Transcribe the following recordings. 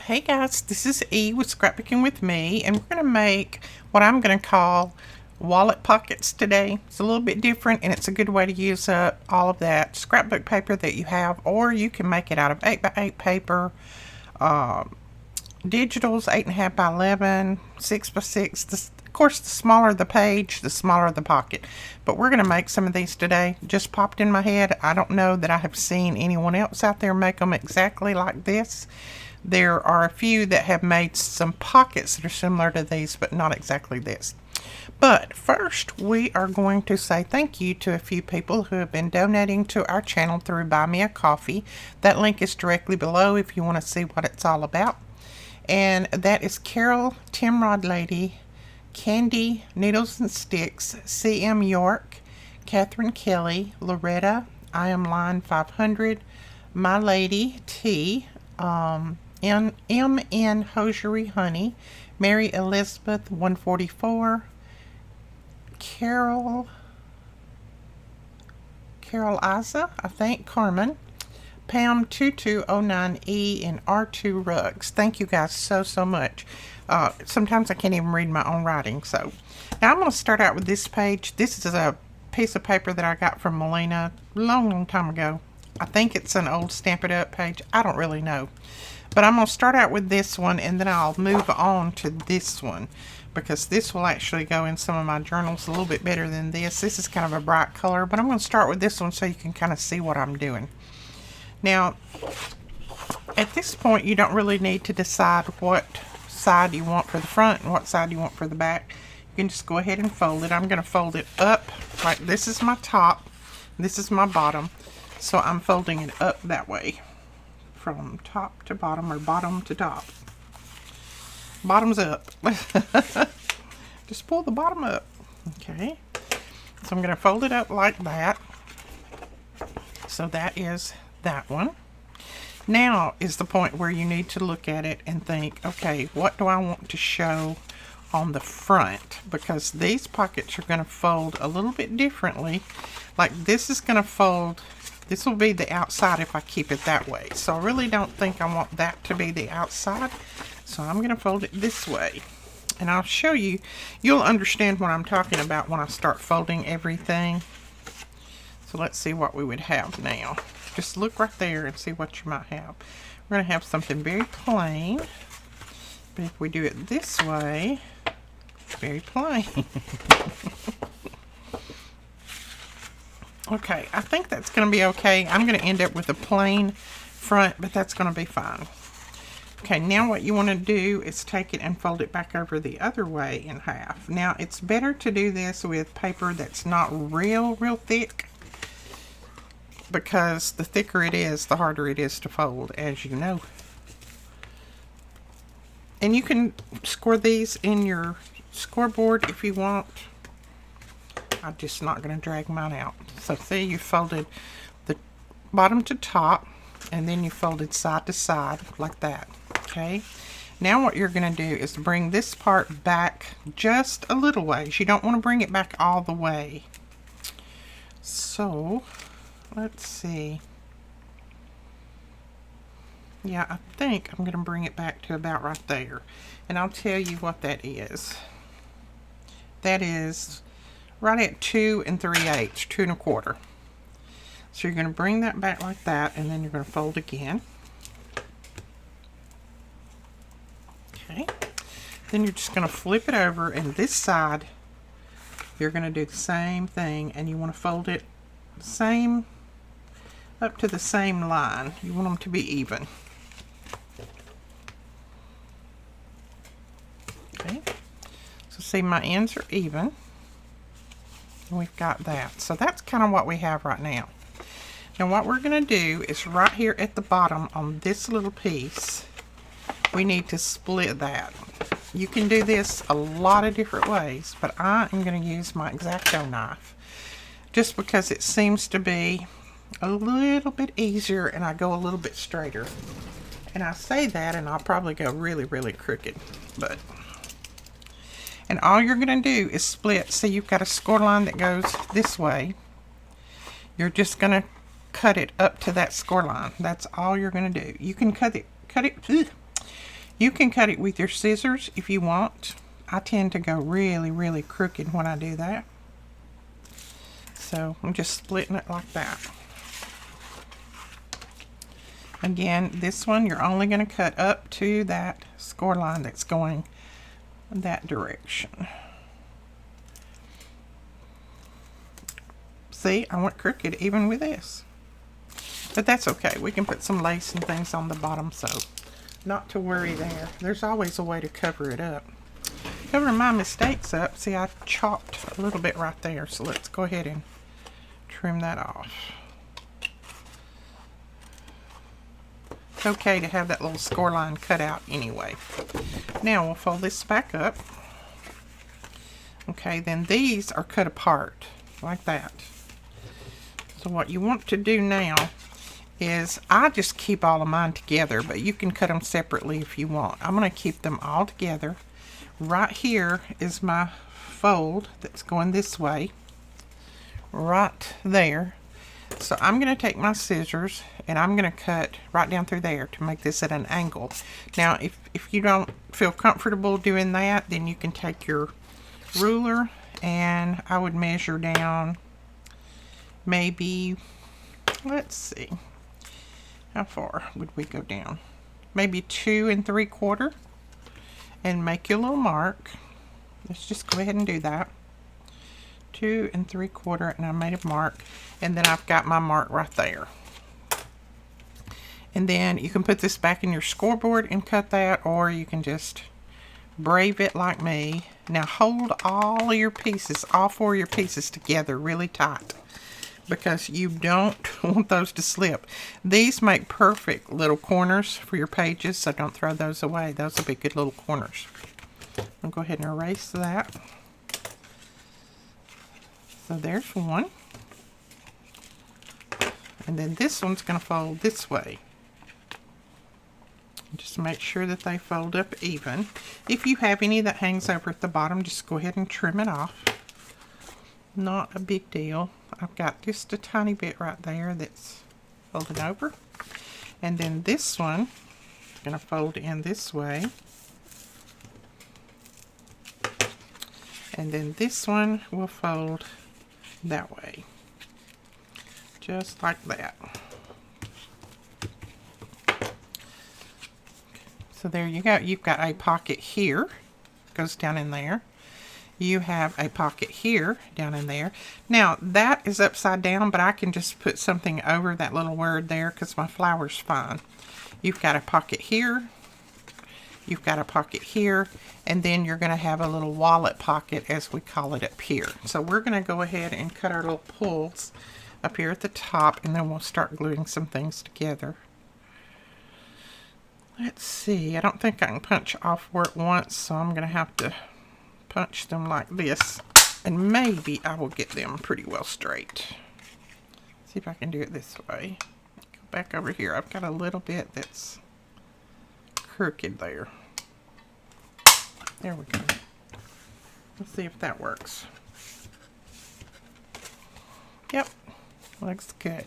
Hey guys, this is E with Scrapbooking with Me, and we're going to make what I'm going to call wallet pockets today. It's a little bit different, and it's a good way to use up all of that scrapbook paper that you have, or you can make it out of 8x8 paper, digitals 8.5 by 11, 6x6. Of course, the smaller the page, the smaller the pocket. But we're going to make some of these today. Just popped in my head. I don't know that I have seen anyone else out there make them exactly like this. There are a few that have made some pockets that are similar to these, but not exactly this. But first, we are going to say thank you to a few people who have been donating to our channel through Buy Me a Coffee. That link is directly below if you want to see what it's all about. And that is Carol, Timrod Lady, Candy, Needles and Sticks, C.M. York, Catherine Kelly, Loretta, I Am Line 500, My Lady, T, M.N. Hosiery Honey, Mary Elizabeth 144, Carol Isa, I think, Carmen, Pam 2209E, and R2 Rugs. Thank you guys so much. Sometimes I can't even read my own writing. So now I'm going to start out with this page. This is a piece of paper that I got from Melina a long time ago. I think it's an old Stamp It Up page. I don't really know. But I'm going to start out with this one, and then I'll move on to this one, because this will actually go in some of my journals a little bit better than this. This is kind of a bright color, but I'm going to start with this one so you can kind of see what I'm doing. Now, at this point, you don't really need to decide what side you want for the front and what side you want for the back. You can just go ahead and fold it. I'm going to fold it up. Like, this is my top, this is my bottom, so I'm folding it up that way, from top to bottom, or bottom to top. Bottoms up. Just pull the bottom up. Okay, so I'm going to fold it up like that. So that is that one. Now is the point where you need to look at it and think, okay, what do I want to show on the front? Because these pockets are going to fold a little bit differently. Like, this is going to fold, this will be the outside if I keep it that way. So I really don't think I want that to be the outside. So I'm going to fold it this way. And I'll show you, you'll understand what I'm talking about when I start folding everything. So let's see what we would have now. Just look right there and see what you might have. We're going to have something very plain. But if we do it this way, very plain. Okay, I think that's going to be okay. I'm going to end up with a plain front, but that's going to be fine. Okay, now what you want to do is take it and fold it back over the other way in half. Now, it's better to do this with paper that's not real thick, because the thicker it is, the harder it is to fold, as you know. And you can score these in your scoreboard if you want. I'm just not going to drag mine out. So see, you folded the bottom to top, and then you folded side to side like that. Okay, now what you're going to do is bring this part back just a little ways. You don't want to bring it back all the way. So let's see. Yeah, I think I'm going to bring it back to about right there. And I'll tell you what that is. That is right at 2 3/8, 2 1/4. So you're going to bring that back like that, and then you're going to fold again. Okay. Then you're just going to flip it over, and this side, you're going to do the same thing, and you want to fold it same, up to the same line. You want them to be even. Okay. So see, my ends are even. And we've got that. So that's kind of what we have right now. Now what we're going to do is right here at the bottom on this little piece, we need to split that. You can do this a lot of different ways, but I am going to use my X-Acto knife just because it seems to be a little bit easier, and I go a little bit straighter. And I say that, and I'll probably go really crooked, but... And all you're going to do is split. See, you've got a score line that goes this way. You're just going to cut it up to that score line. That's all you're going to do. You can cut it You can cut it with your scissors if you want. I tend to go really, really crooked when I do that. So I'm just splitting it like that. Again, this one you're only going to cut up to that score line that's going that direction. See, I went crooked even with this. But that's okay. We can put some lace and things on the bottom, so not to worry there. There's always a way to cover it up. Cover my mistakes up. See, I chopped a little bit right there, so let's go ahead and trim that off. It's okay to have that little score line cut out anyway. Now we'll fold this back up. Okay, then these are cut apart like that. So what you want to do now is, I just keep all of mine together, but you can cut them separately if you want. I'm going to keep them all together. Right here is my fold that's going this way. Right there. So I'm going to take my scissors and I'm going to cut right down through there to make this at an angle. Now if you don't feel comfortable doing that, then you can take your ruler and I would measure down maybe, let's see, how far would we go down? Maybe 2 3/4 and make your little mark. Let's just go ahead and do that. 2 3/4, and I made a mark, and then I've got my mark right there. And then you can put this back in your scoreboard and cut that, or you can just brave it like me. Now hold all of your pieces, all 4 of your pieces together really tight, because you don't want those to slip. These make perfect little corners for your pages, so don't throw those away. Those will be good little corners. I'll go ahead and erase that. So there's one. And then this one's going to fold this way. Just make sure that they fold up even. If you have any that hangs over at the bottom, just go ahead and trim it off. Not a big deal. I've got just a tiny bit right there that's folded over. And then this one is going to fold in this way. And then this one will fold that way. Just like that. So there you go. You've got a pocket here. Goes down in there. You have a pocket here, down in there. Now, that is upside down, but I can just put something over that little word there because my flower's fine. You've got a pocket here. You've got a pocket here. And then you're going to have a little wallet pocket, as we call it, up here. So we're going to go ahead and cut our little pulls up here at the top, and then we'll start gluing some things together. Let's see. I don't think I can punch off work once, so I'm going to have to punch them like this, and maybe I will get them pretty well straight. See if I can do it this way. Go back over here. I've got a little bit that's crooked there. There we go. Let's see if that works. Yep, looks good.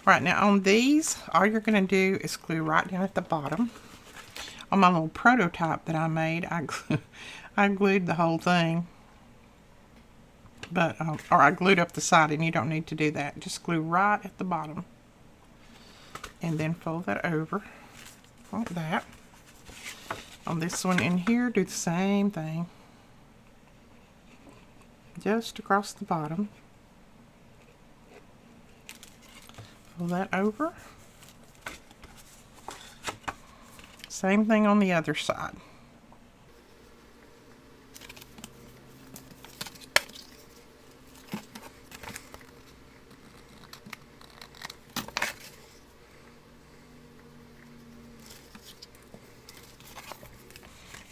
All right, now on these, all you're going to do is glue right down at the bottom. On my little prototype that I made, I glued the whole thing, but or I glued up the side, and you don't need to do that. Just glue right at the bottom, and then fold that over like that. On this one in here, do the same thing, just across the bottom. Fold that over. Same thing on the other side.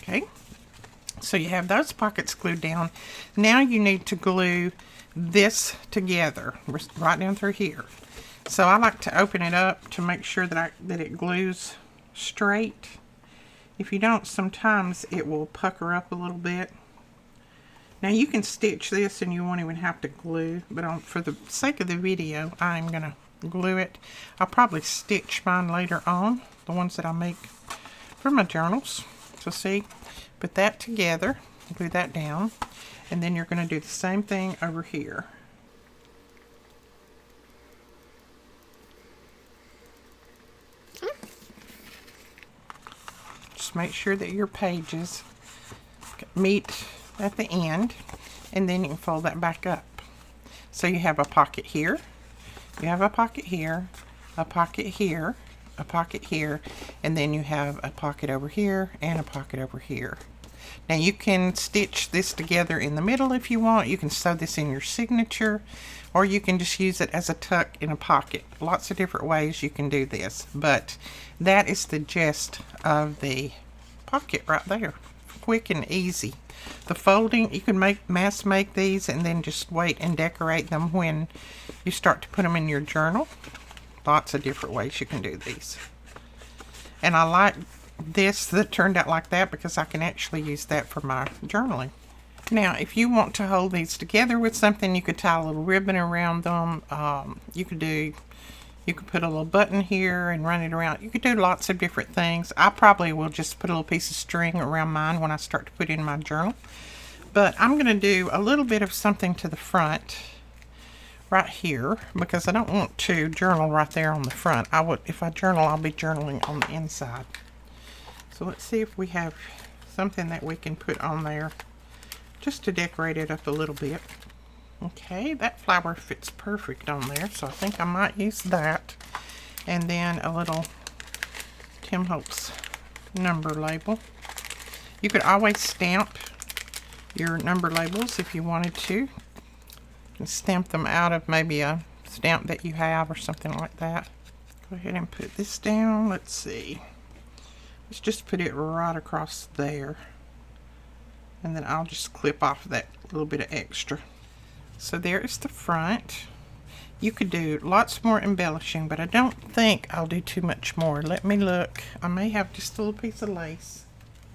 Okay, so you have those pockets glued down. Now you need to glue this together right down through here. So I like to open it up to make sure that it glues straight. If you don't, sometimes it will pucker up a little bit. Now you can stitch this and you won't even have to glue, but for the sake of the video, I'm going to glue it. I'll probably stitch mine later on, the ones that I make for my journals. So see, put that together, glue that down, and then you're going to do the same thing over here. Just make sure that your pages meet at the end, and then you can fold that back up. So you have a pocket here, you have a pocket here, a pocket here, a pocket here, and then you have a pocket over here and a pocket over here. Now you can stitch this together in the middle if you want. You can sew this in your signature, or you can just use it as a tuck in a pocket. Lots of different ways you can do this, but that is the gist of the pocket right there. Quick and easy. The folding, you can mass make these and then just wait and decorate them when you start to put them in your journal. Lots of different ways you can do these. And I like this that turned out like that because I can actually use that for my journaling. Now, if you want to hold these together with something, you could tie a little ribbon around them. You could put a little button here and run it around. You could do lots of different things. I probably will just put a little piece of string around mine when I start to put in my journal. But I'm going to do a little bit of something to the front right here because I don't want to journal right there on the front. If I journal, I'll be journaling on the inside. So let's see if we have something that we can put on there just to decorate it up a little bit. Okay, that flower fits perfect on there, so I think I might use that. And then a little Tim Holtz number label. You could always stamp your number labels if you wanted to. You can stamp them out of maybe a stamp that you have or something like that. Go ahead and put this down. Let's see. Let's just put it right across there. And then I'll just clip off that little bit of extra. So there is the front. You could do lots more embellishing, but I don't think I'll do too much more. Let me look. I may have just a little piece of lace.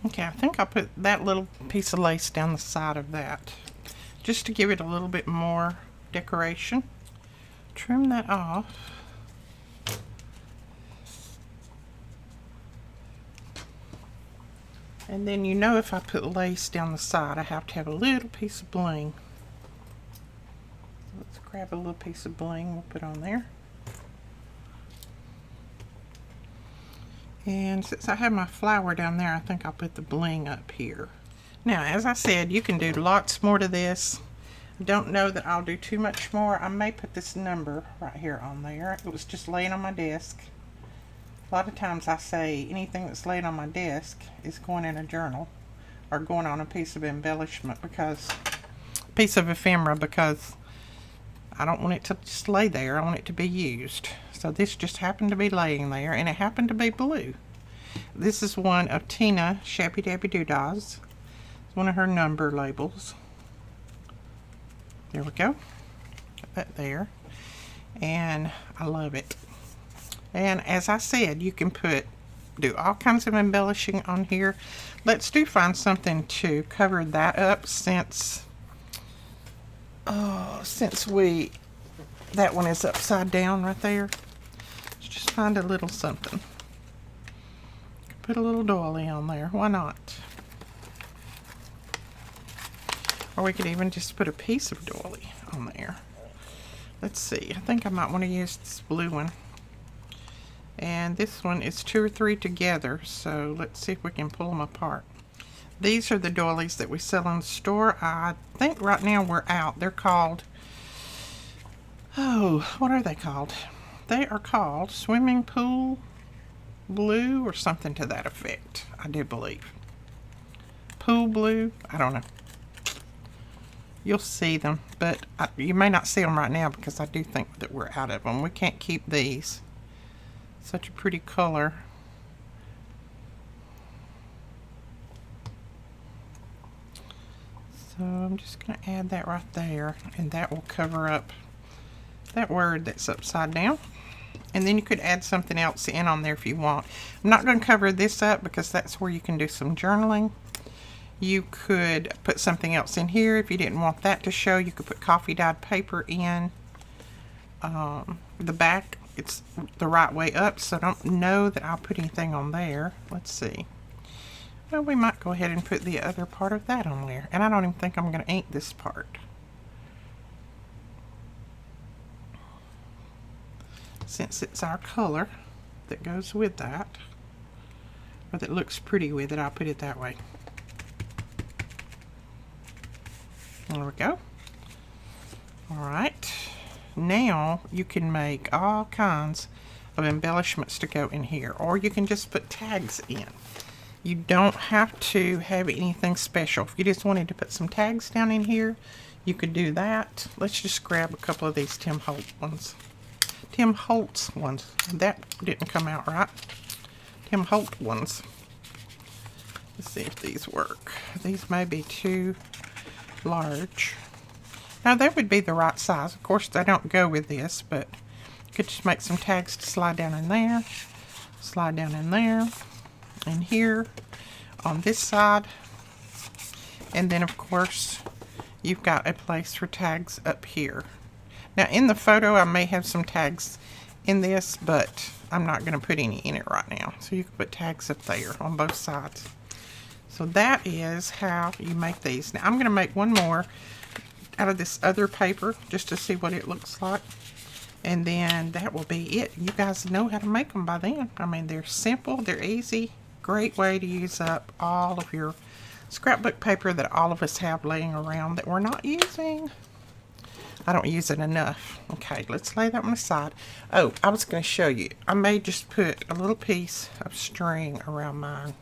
Okay, I think I'll put that little piece of lace down the side of that, just to give it a little bit more decoration. Trim that off. And then you know if I put lace down the side, I have to have a little piece of bling. Let's grab a little piece of bling we'll put on there. And since I have my flower down there, I think I'll put the bling up here. Now, as I said, you can do lots more to this. I don't know that I'll do too much more. I may put this number right here on there. It was just laying on my desk. A lot of times I say anything that's laying on my desk is going in a journal or going on a piece of embellishment piece of ephemera, because I don't want it to just lay there. I want it to be used. So this just happened to be laying there, and it happened to be blue. This is one of Tina Shabby Dabby Doodahs. It's one of her number labels. There we go. Got that there. And I love it. And as I said, you can do all kinds of embellishing on here. Let's find something to cover that up since that one is upside down right there. Let's just find a little something. Put a little doily on there. Why not? Or we could even just put a piece of doily on there. Let's see. I think I might want to use this blue one. And this one is 2 or 3 together, so let's see if we can pull them apart. These are the doilies that we sell in the store. I think right now we're out. They're called, what are they called? They are called Swimming Pool Blue or something to that effect, I do believe. Pool Blue, I don't know. You'll see them, but you may not see them right now because I do think that we're out of them. We can't keep these. Such a pretty color. So I'm just going to add that right there, and that will cover up that word that's upside down. And then you could add something else in on there if you want. I'm not going to cover this up because that's where you can do some journaling. You could put something else in here if you didn't want that to show. You could put coffee dyed paper in the back. It's the right way up, so I don't know that I'll put anything on there. Let's see. Well, we might go ahead and put the other part of that on there. And I don't even think I'm going to ink this part, since it's our color that goes with that, or that looks pretty with it. I'll put it that way. There we go. Alright, now you can make all kinds of embellishments to go in here, or you can just put tags in. You don't have to have anything special. If you just wanted to put some tags down in here, you could do that. Let's just grab a couple of these Tim Holtz ones. That didn't come out right. Tim Holtz ones. Let's see if these work. These may be too large. Now that would be the right size. Of course they don't go with this, but you could just make some tags to slide down in there, slide down in there, and here on this side. And then of course you've got a place for tags up here. Now in the photo I may have some tags in this, but I'm not going to put any in it right now. So you can put tags up there on both sides. So that is how you make these. Now I'm going to make one more out of this other paper just to see what it looks like, and then that will be it. You guys know how to make them by then. I mean, they're simple, they're easy, great way to use up all of your scrapbook paper that all of us have laying around that we're not using. I don't use it enough. Okay, let's lay that one aside. Oh, I was going to show you. I may just put a little piece of string around mine.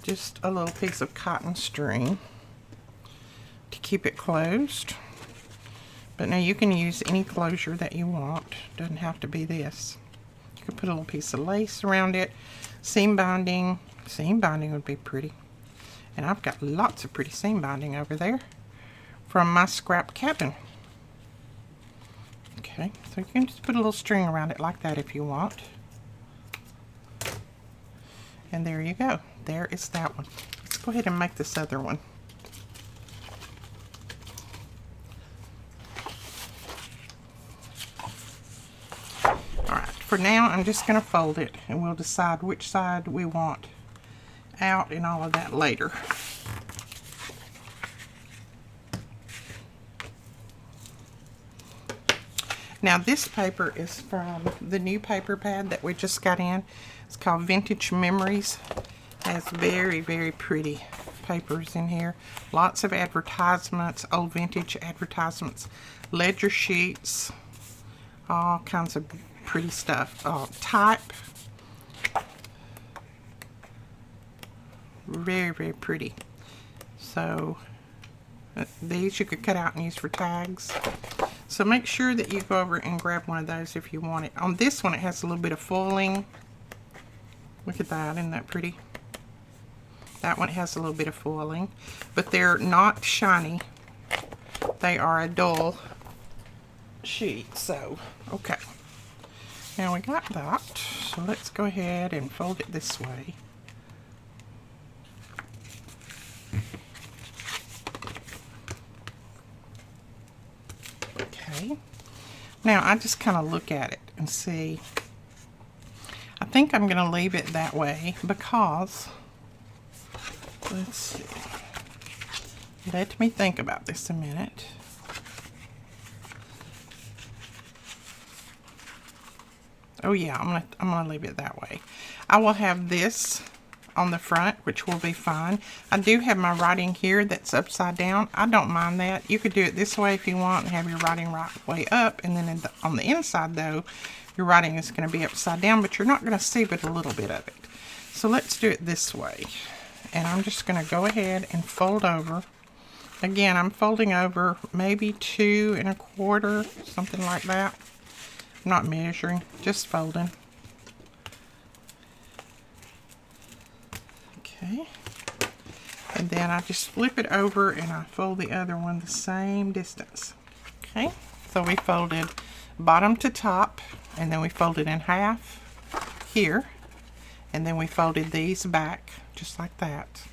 Just a little piece of cotton string to keep it closed. But now you can use any closure that you want. Doesn't have to be this. You can put a little piece of lace around it. Seam binding. Seam binding would be pretty. And I've got lots of pretty seam binding over there from my scrap cabin. Okay, so you can just put a little string around it like that if you want. And there you go. There is that one. Let's go ahead and make this other one. Alright, for now I'm just going to fold it and we'll decide which side we want out and all of that later. Now this paper is from the new paper pad that we just got in. It's called Vintage Memories. It has very, very pretty papers in here. Lots of advertisements, old vintage advertisements, ledger sheets, all kinds of pretty stuff. Type. Very, very pretty. So these you could cut out and use for tags. So make sure that you go over and grab one of those if you want it. On this one it has a little bit of foiling. Look at that, isn't that pretty? That one has a little bit of foiling, but they're not shiny. They are a dull sheet. So, okay. Now we got that. So let's go ahead and fold it this way. Okay. Now I just kind of look at it and see. I think I'm going to leave it that way because, let's see. Let me think about this a minute. Oh yeah, I'm gonna leave it that way. I will have this on the front, which will be fine. I do have my writing here that's upside down. I don't mind that. You could do it this way if you want and have your writing right way up, and then on the inside though, your writing is going to be upside down, but you're not going to see but a little bit of it. So let's do it this way. And I'm just going to go ahead and fold over. Again, I'm folding over maybe 2 1/4, something like that. I'm not measuring, just folding. Okay. And then I just flip it over and I fold the other one the same distance. Okay, so we folded bottom to top, and then we folded in half here, and then we folded these back just like that.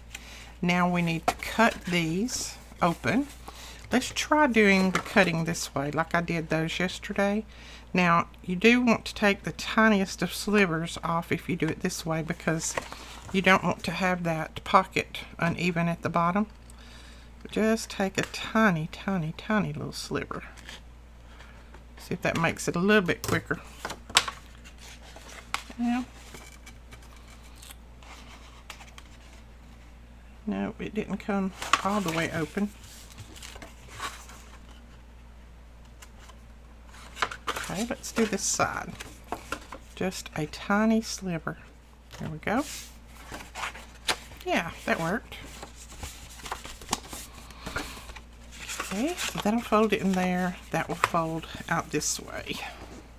Now we need to cut these open. Let's try doing the cutting this way like I did those yesterday. Now you do want to take the tiniest of slivers off if you do it this way, because You don't want to have that pocket uneven at the bottom. Just take a tiny, tiny, tiny little sliver. See if that makes it a little bit quicker. Yeah. No, it didn't come all the way open. Okay, let's do this side. Just a tiny sliver. There we go. Yeah, that worked. Okay, so that'll fold it in there. That will fold out this way.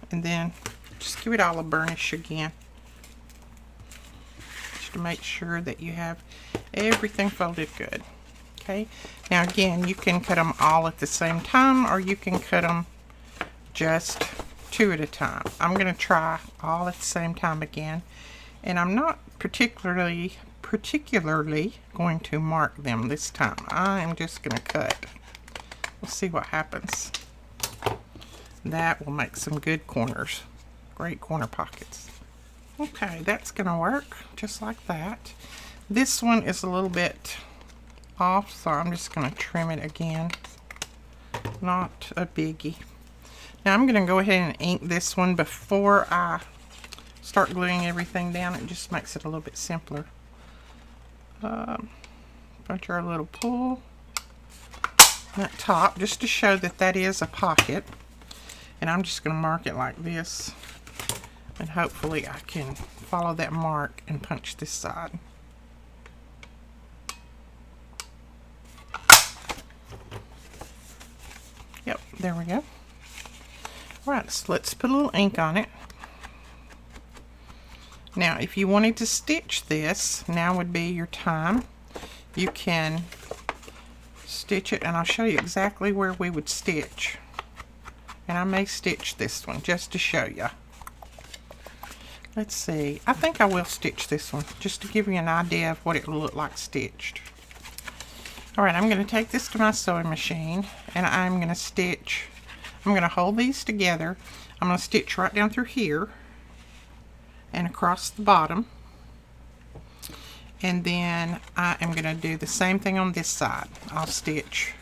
And then just give it all a burnish again. Just to make sure that you have everything folded good. Okay, now again, you can cut them all at the same time, or you can cut them just 2 at a time. I'm going to try all at the same time again, and I'm not particularly going to mark them this time. I am just going to cut. We'll see what happens. That will make some good corners, great corner pockets. Okay, that's going to work just like that. This one is a little bit off, so I'm just going to trim it again. Not a biggie. Now I'm going to go ahead and ink this one before I start gluing everything down. It just makes it a little bit simpler. Punch our little pull on that top just to show that that is a pocket. And I'm just going to mark it like this. And hopefully I can follow that mark and punch this side. Yep, there we go. Alright, so let's put a little ink on it. Now, if you wanted to stitch this, now would be your time. You can stitch it, and I'll show you exactly where we would stitch. And I may stitch this one just to show you. Let's see. I think I will stitch this one just to give you an idea of what it will look like stitched. Alright, I'm going to take this to my sewing machine, and I'm going to stitch. I'm going to hold these together. I'm going to stitch right down through here and across the bottom. And then I am going to do the same thing on this side. I'll stitch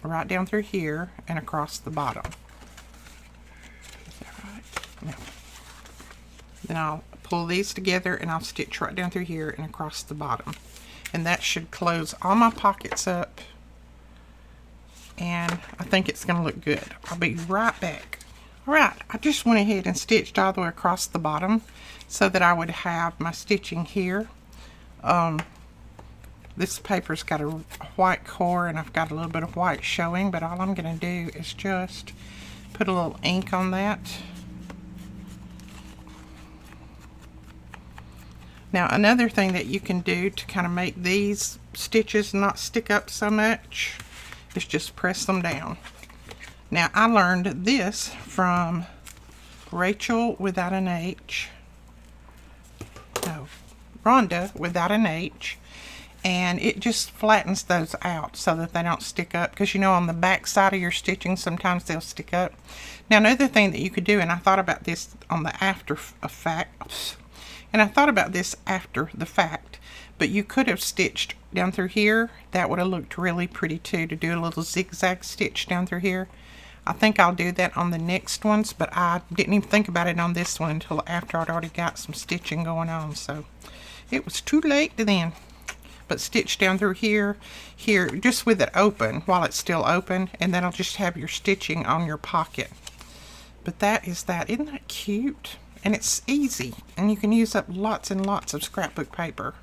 right down through here and across the bottom. Is that right? No. Then I'll pull these together and I'll stitch right down through here and across the bottom. And that should close all my pockets up. And I think it's going to look good. I'll be right back. Alright, I just went ahead and stitched all the way across the bottom so that I would have my stitching here. This paper's got a white core and I've got a little bit of white showing, but all I'm going to do is just put a little ink on that. Now, another thing that you can do to kind of make these stitches not stick up so much is just press them down. Now, I learned this from Rachel without an H. No, Rhonda without an H. And it just flattens those out so that they don't stick up. Because you know on the back side of your stitching, sometimes they'll stick up. Now, another thing that you could do, and I thought about this on the after fact, but you could have stitched down through here. That would have looked really pretty too, to do a little zigzag stitch down through here. I think I'll do that on the next ones, but I didn't even think about it on this one until after I'd already got some stitching going on, so it was too late then. But stitch down through here, just with it open while it's still open, and then I'll just have your stitching on your pocket. But that is that. Isn't that cute? And it's easy, and you can use up lots and lots of scrapbook paper.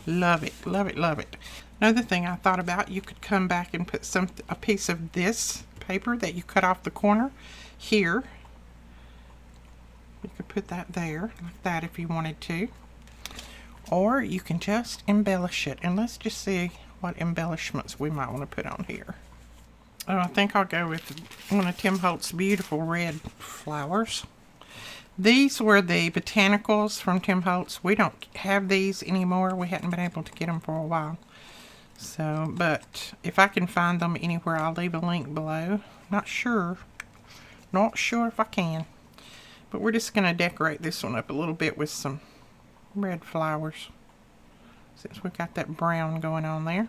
Love it, love it, love it. Another thing I thought about, you could come back and put a piece of this paper that you cut off the corner here. You could put that there like that if you wanted to, or you can just embellish it. And let's just see what embellishments we might want to put on here. Oh, I think I'll go with one of Tim Holtz's beautiful red flowers. These were the botanicals from Tim Holtz. We don't have these anymore. We hadn't been able to get them for a while. So, but if I can find them anywhere, I'll leave a link below. Not sure if I can. But we're just going to decorate this one up a little bit with some red flowers, since we've got that brown going on there.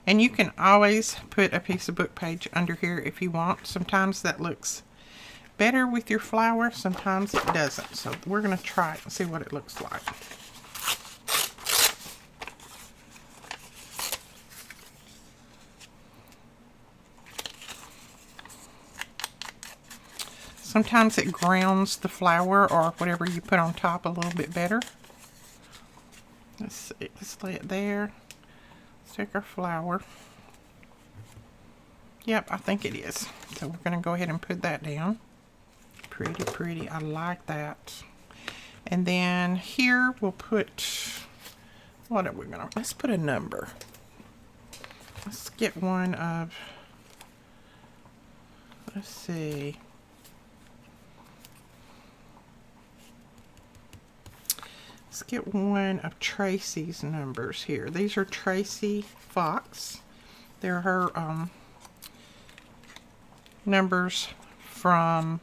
And you can always put a piece of book page under here if you want. Sometimes that looks better with your flower, sometimes it doesn't. So we're going to try it and see what it looks like. Sometimes it grounds the flower or whatever you put on top a little bit better. Let's see, let's lay it there. Let's take our flower. Yep, I think it is. So we're going to go ahead and put that down. Pretty, pretty. I like that. And then here we'll put, what are we going to, let's put a number. Let's get one of, let's see. Let's get one of Tracy's numbers here. These are Tracy Fox. They're her numbers from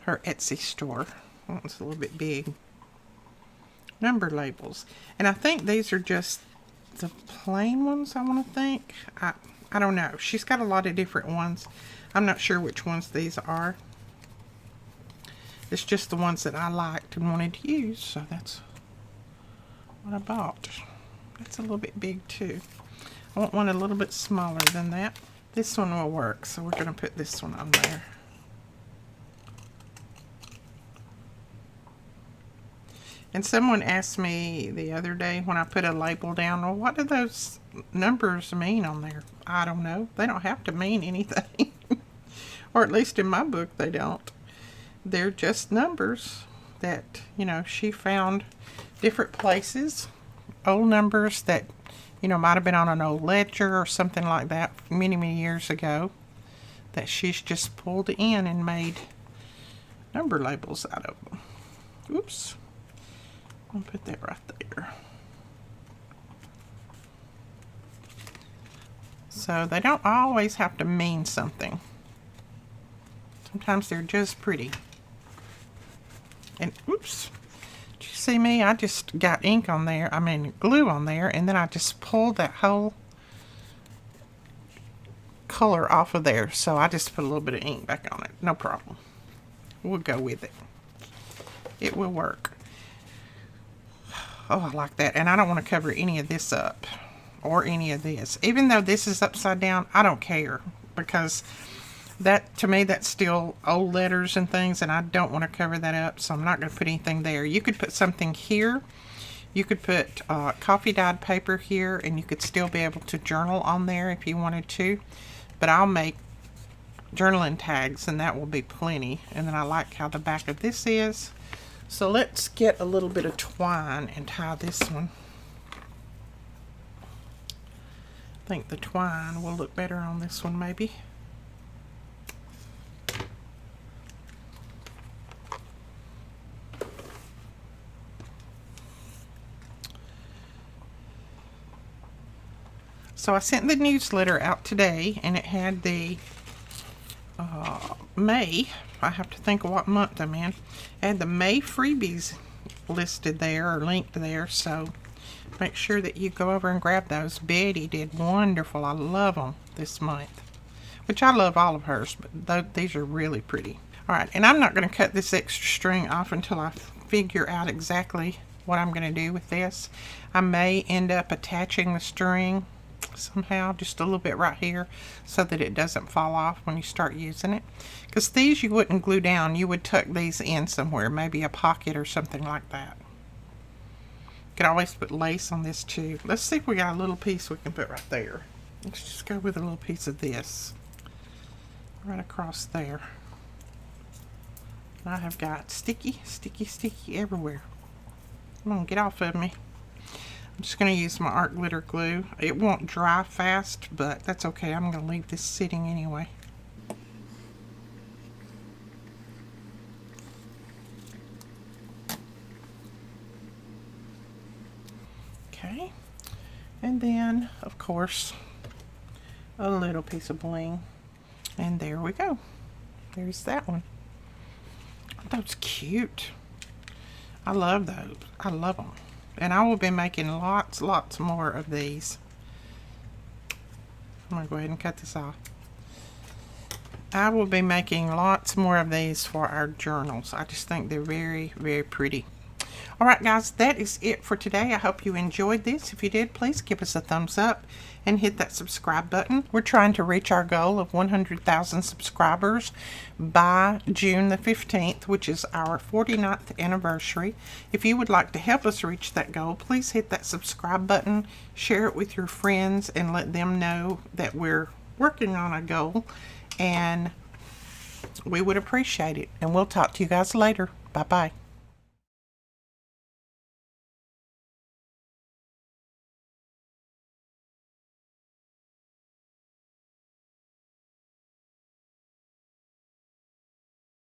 her Etsy store. Oh, it's a little bit big. Number labels. And I think these are just the plain ones, I want to think. I don't know. She's got a lot of different ones. I'm not sure which ones these are. It's just the ones that I liked and wanted to use. So that's what I bought. That's a little bit big too. I want one a little bit smaller than that. This one will work, so we're going to put this one on there. And someone asked me the other day when I put a label down, well, what do those numbers mean on there? I don't know. They don't have to mean anything. Or at least in my book, they don't. They're just numbers that, you know, she found different places. Old numbers that, you know, might have been on an old ledger or something like that many, many years ago, that she's just pulled in and made number labels out of them. Oops. I'll put that right there. So they don't always have to mean something. Sometimes they're just pretty. And oops. Did you see me? I just got ink on there. I mean glue on there, and then I just pulled that whole color off of there. So I just put a little bit of ink back on it. No problem. We'll go with it. It will work. Oh, I like that. And I don't want to cover any of this up or any of this. Even though this is upside down, I don't care, because that, to me, that's still old letters and things, and I don't want to cover that up, so I'm not going to put anything there. You could put something here. You could put coffee dyed paper here, and you could still be able to journal on there if you wanted to. But I'll make journaling tags, and that will be plenty. And then I like how the back of this is. So let's get a little bit of twine and tie this one. I think the twine will look better on this one, maybe. So I sent the newsletter out today, and it had the May, I have to think of what month I'm in, I had the May freebies listed there or linked there, so make sure that you go over and grab those. Betty did wonderful. I love them this month, which I love all of hers, but these are really pretty. Alright, and I'm not going to cut this extra string off until I figure out exactly what I'm going to do with this. I may end up attaching the string somehow, just a little bit right here, so that it doesn't fall off when you start using it. Because these you wouldn't glue down, you would tuck these in somewhere, maybe a pocket or something like that. You could always put lace on this too. Let's see if we got a little piece we can put right there. Let's just go with a little piece of this right across there. I have got sticky, sticky, sticky everywhere. Come on, get off of me. I'm just going to use my art glitter glue. It won't dry fast, but that's okay. I'm going to leave this sitting anyway. Okay. And then, of course, a little piece of bling. And there we go. There's that one. I those cute? I love those. I love them. And I will be making lots more of these. I'm going to go ahead and cut this off. I will be making lots more of these for our journals. I just think they're very pretty. Alright guys, that is it for today. I hope you enjoyed this. If you did, please give us a thumbs up and hit that subscribe button. We're trying to reach our goal of 100,000 subscribers by June the 15th, which is our 49th anniversary. If you would like to help us reach that goal, please hit that subscribe button, share it with your friends, and let them know that we're working on a goal, and we would appreciate it. And we'll talk to you guys later. Bye-bye.